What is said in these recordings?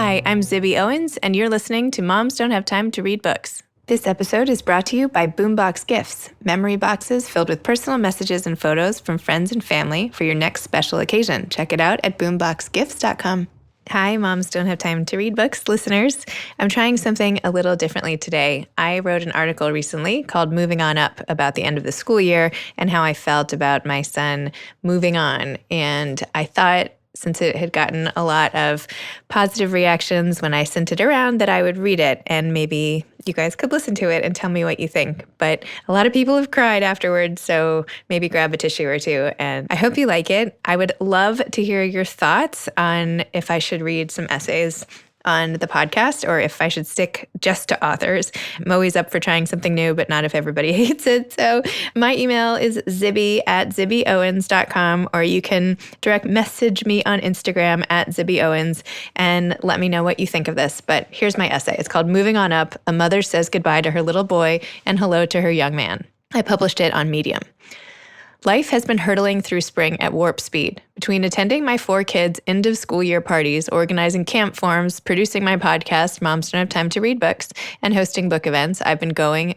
Hi, I'm Zibby Owens, and you're listening to Moms Don't Have Time to Read Books. This episode is brought to you by Boombox Gifts, memory boxes filled with personal messages and photos from friends and family for your next special occasion. Check it out at boomboxgifts.com. Hi, Moms Don't Have Time to Read Books listeners. I'm trying something a little differently today. I wrote an article recently called Moving On Up about the end of the school year and how I felt about my son moving on. And I thought, since it had gotten a lot of positive reactions when I sent it around, that I would read it and maybe you guys could listen to it and tell me what you think. But a lot of people have cried afterwards, so maybe grab a tissue or two. And I hope you like it. I would love to hear your thoughts on if I should read some essays on the podcast or if I should stick just to authors. I'm always up for trying something new, but not if everybody hates it. So my email is zibby@zibbyowens.com, or you can direct message me on Instagram at zibbyowens and let me know what you think of this. But here's my essay. It's called Moving On Up, A Mother Says Goodbye to Her Little Boy and Hello to Her Young Man. I published it on Medium. Life has been hurtling through spring at warp speed. Between attending my 4 kids' end-of-school-year parties, organizing camp forums, producing my podcast, Moms Don't Have Time to Read Books, and hosting book events, I've been going.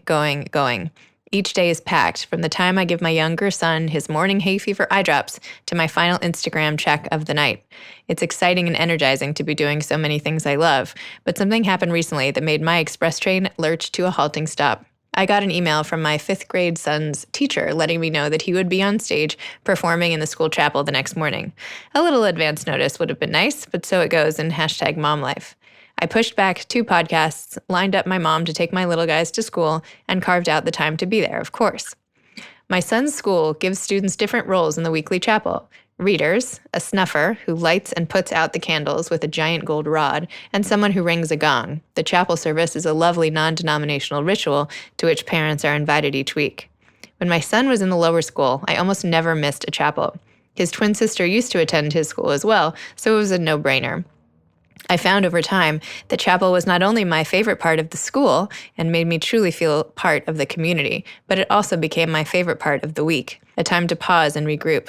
Each day is packed, from the time I give my younger son his morning hay fever eye drops to my final Instagram check of the night. It's exciting and energizing to be doing so many things I love, but something happened recently that made my express train lurch to a halting stop. I got an email from my 5th grade son's teacher letting me know that he would be on stage performing in the school chapel the next morning. A little advance notice would have been nice, but so it goes in #momlife. I pushed back 2 podcasts, lined up my mom to take my little guys to school, and carved out the time to be there, of course. My son's school gives students different roles in the weekly chapel. Readers, a snuffer who lights and puts out the candles with a giant gold rod, and someone who rings a gong. The chapel service is a lovely non-denominational ritual to which parents are invited each week. When my son was in the lower school, I almost never missed a chapel. His twin sister used to attend his school as well, so it was a no-brainer. I found over time that chapel was not only my favorite part of the school and made me truly feel part of the community, but it also became my favorite part of the week, a time to pause and regroup.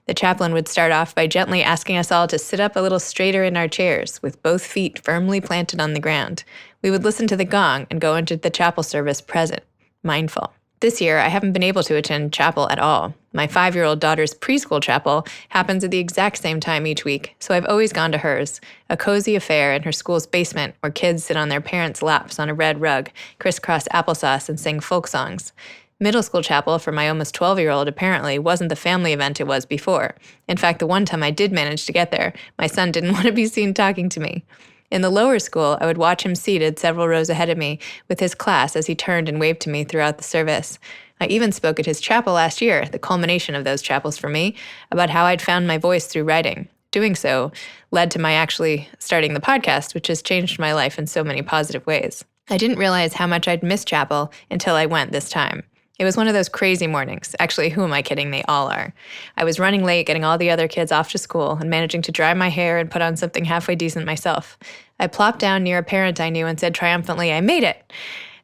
The chaplain would start off by gently asking us all to sit up a little straighter in our chairs, with both feet firmly planted on the ground. We would listen to the gong and go into the chapel service present, mindful. This year, I haven't been able to attend chapel at all. My 5-year-old daughter's preschool chapel happens at the exact same time each week, so I've always gone to hers, a cozy affair in her school's basement where kids sit on their parents' laps on a red rug, crisscross applesauce, and sing folk songs. Middle school chapel for my almost 12-year-old apparently wasn't the family event it was before. In fact, the one time I did manage to get there, my son didn't want to be seen talking to me. In the lower school, I would watch him seated several rows ahead of me with his class as he turned and waved to me throughout the service. I even spoke at his chapel last year, the culmination of those chapels for me, about how I'd found my voice through writing. Doing so led to my actually starting the podcast, which has changed my life in so many positive ways. I didn't realize how much I'd missed chapel until I went this time. It was one of those crazy mornings. Actually, who am I kidding? They all are. I was running late, getting all the other kids off to school, and managing to dry my hair and put on something halfway decent myself. I plopped down near a parent I knew and said triumphantly, "I made it!"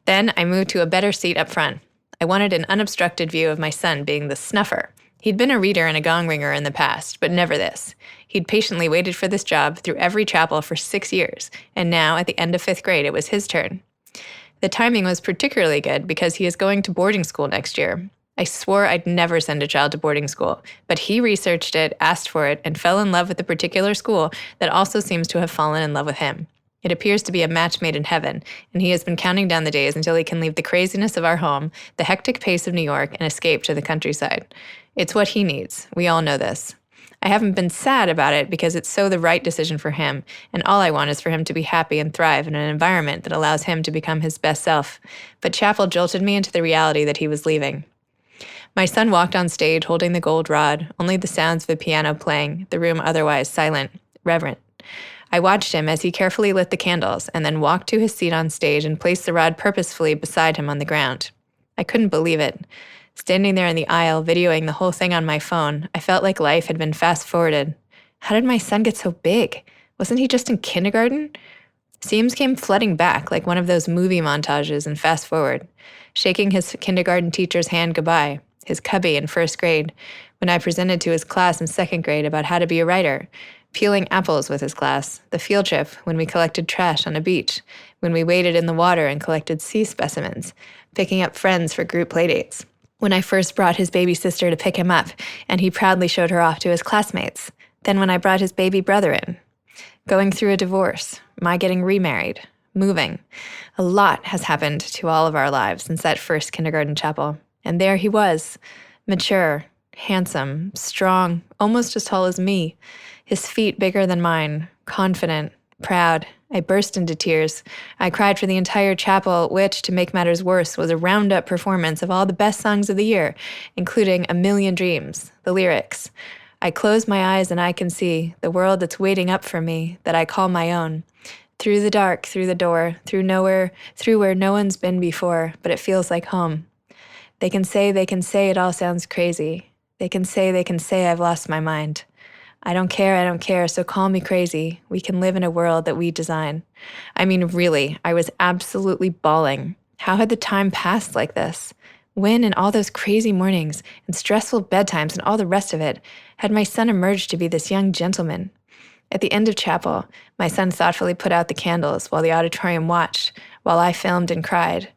Then I moved to a better seat up front. I wanted an unobstructed view of my son being the snuffer. He'd been a reader and a gong ringer in the past, but never this. He'd patiently waited for this job through every chapel for 6 years, and now, at the end of 5th grade, it was his turn. The timing was particularly good because he is going to boarding school next year. I swore I'd never send a child to boarding school, but he researched it, asked for it, and fell in love with a particular school that also seems to have fallen in love with him. It appears to be a match made in heaven, and he has been counting down the days until he can leave the craziness of our home, the hectic pace of New York, and escape to the countryside. It's what he needs. We all know this. I haven't been sad about it because it's so the right decision for him, and all I want is for him to be happy and thrive in an environment that allows him to become his best self. But chapel jolted me into the reality that he was leaving. My son walked on stage holding the gold rod, only the sounds of the piano playing, the room otherwise silent, reverent. I watched him as he carefully lit the candles and then walked to his seat on stage and placed the rod purposefully beside him on the ground. I couldn't believe it. Standing there in the aisle, videoing the whole thing on my phone, I felt like life had been fast-forwarded. How did my son get so big? Wasn't he just in kindergarten? Scenes came flooding back like one of those movie montages in Fast Forward, shaking his kindergarten teacher's hand goodbye, his cubby in 1st grade, when I presented to his class in 2nd grade about how to be a writer, peeling apples with his class, the field trip when we collected trash on a beach, when we waded in the water and collected sea specimens, picking up friends for group playdates, when I first brought his baby sister to pick him up and he proudly showed her off to his classmates, then when I brought his baby brother in, going through a divorce, my getting remarried, moving. A lot has happened to all of our lives since that first kindergarten chapel. And there he was, mature, handsome, strong, almost as tall as me, his feet bigger than mine, confident, proud. I burst into tears. I cried for the entire chapel, which, to make matters worse, was a roundup performance of all the best songs of the year, including A Million Dreams, the lyrics. I close my eyes and I can see the world that's waiting up for me, that I call my own. Through the dark, through the door, through nowhere, through where no one's been before, but it feels like home. They can say it all sounds crazy. They can say I've lost my mind. I don't care, so call me crazy. We can live in a world that we design. I mean, really, I was absolutely bawling. How had the time passed like this? When, in all those crazy mornings and stressful bedtimes and all the rest of it, had my son emerged to be this young gentleman? At the end of chapel, my son thoughtfully put out the candles while the auditorium watched, while I filmed and cried.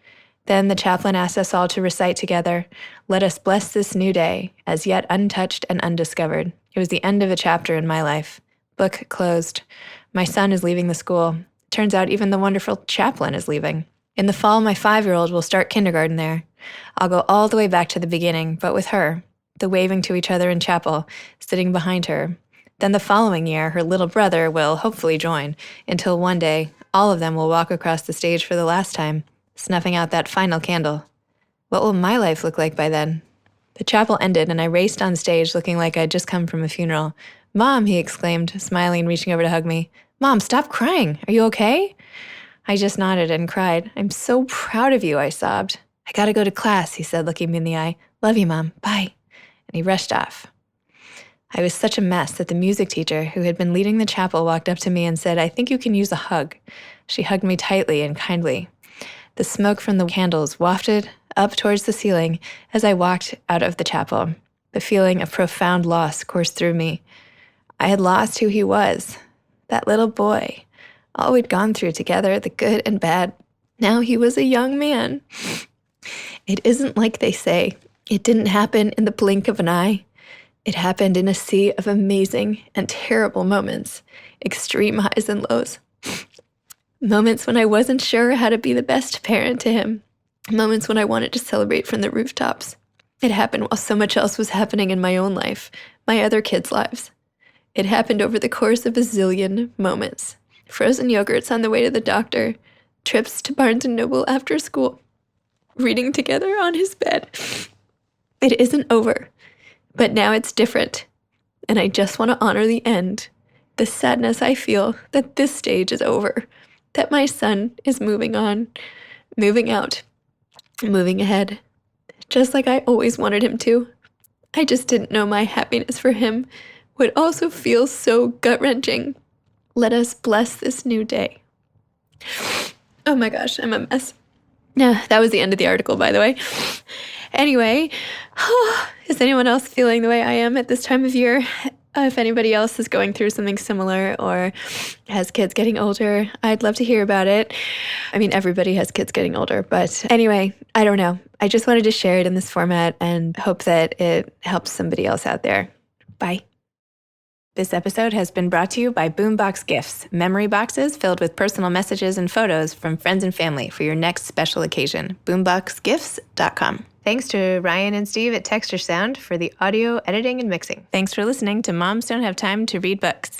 Then the chaplain asked us all to recite together, "Let us bless this new day, as yet untouched and undiscovered." It was the end of a chapter in my life. Book closed. My son is leaving the school. Turns out even the wonderful chaplain is leaving. In the fall, my 5-year-old will start kindergarten there. I'll go all the way back to the beginning, but with her, the waving to each other in chapel, sitting behind her. Then the following year, her little brother will hopefully join, until one day, all of them will walk across the stage for the last time, snuffing out that final candle. What will my life look like by then? The chapel ended, and I raced on stage looking like I'd just come from a funeral. "Mom," he exclaimed, smiling and reaching over to hug me. "Mom, stop crying. Are you okay?" I just nodded and cried. "I'm so proud of you," I sobbed. "I gotta go to class," he said, looking me in the eye. "Love you, Mom. Bye." And he rushed off. I was such a mess that the music teacher, who had been leading the chapel, walked up to me and said, "I think you can use a hug." She hugged me tightly and kindly. The smoke from the candles wafted up towards the ceiling as I walked out of the chapel. The feeling of profound loss coursed through me. I had lost who he was, that little boy, all we'd gone through together, the good and bad. Now he was a young man. It isn't like they say. It didn't happen in the blink of an eye. It happened in a sea of amazing and terrible moments, extreme highs and lows. Moments when I wasn't sure how to be the best parent to him. Moments when I wanted to celebrate from the rooftops. It happened while so much else was happening in my own life, my other kids' lives. It happened over the course of a zillion moments. Frozen yogurts on the way to the doctor, trips to Barnes & Noble after school, reading together on his bed. It isn't over, but now it's different. And I just want to honor the end, the sadness I feel that this stage is over, that my son is moving on, moving out, moving ahead, just like I always wanted him to. I just didn't know my happiness for him would also feel so gut-wrenching. Let us bless this new day. Oh my gosh, I'm a mess. That was the end of the article, by the way. Anyway, is anyone else feeling the way I am at this time of year? If anybody else is going through something similar or has kids getting older, I'd love to hear about it. I mean, everybody has kids getting older, but anyway, I don't know. I just wanted to share it in this format and hope that it helps somebody else out there. Bye. This episode has been brought to you by Boombox Gifts, memory boxes filled with personal messages and photos from friends and family for your next special occasion. Boomboxgifts.com. Thanks to Ryan and Steve at Texture Sound for the audio editing and mixing. Thanks for listening to Moms Don't Have Time to Read Books.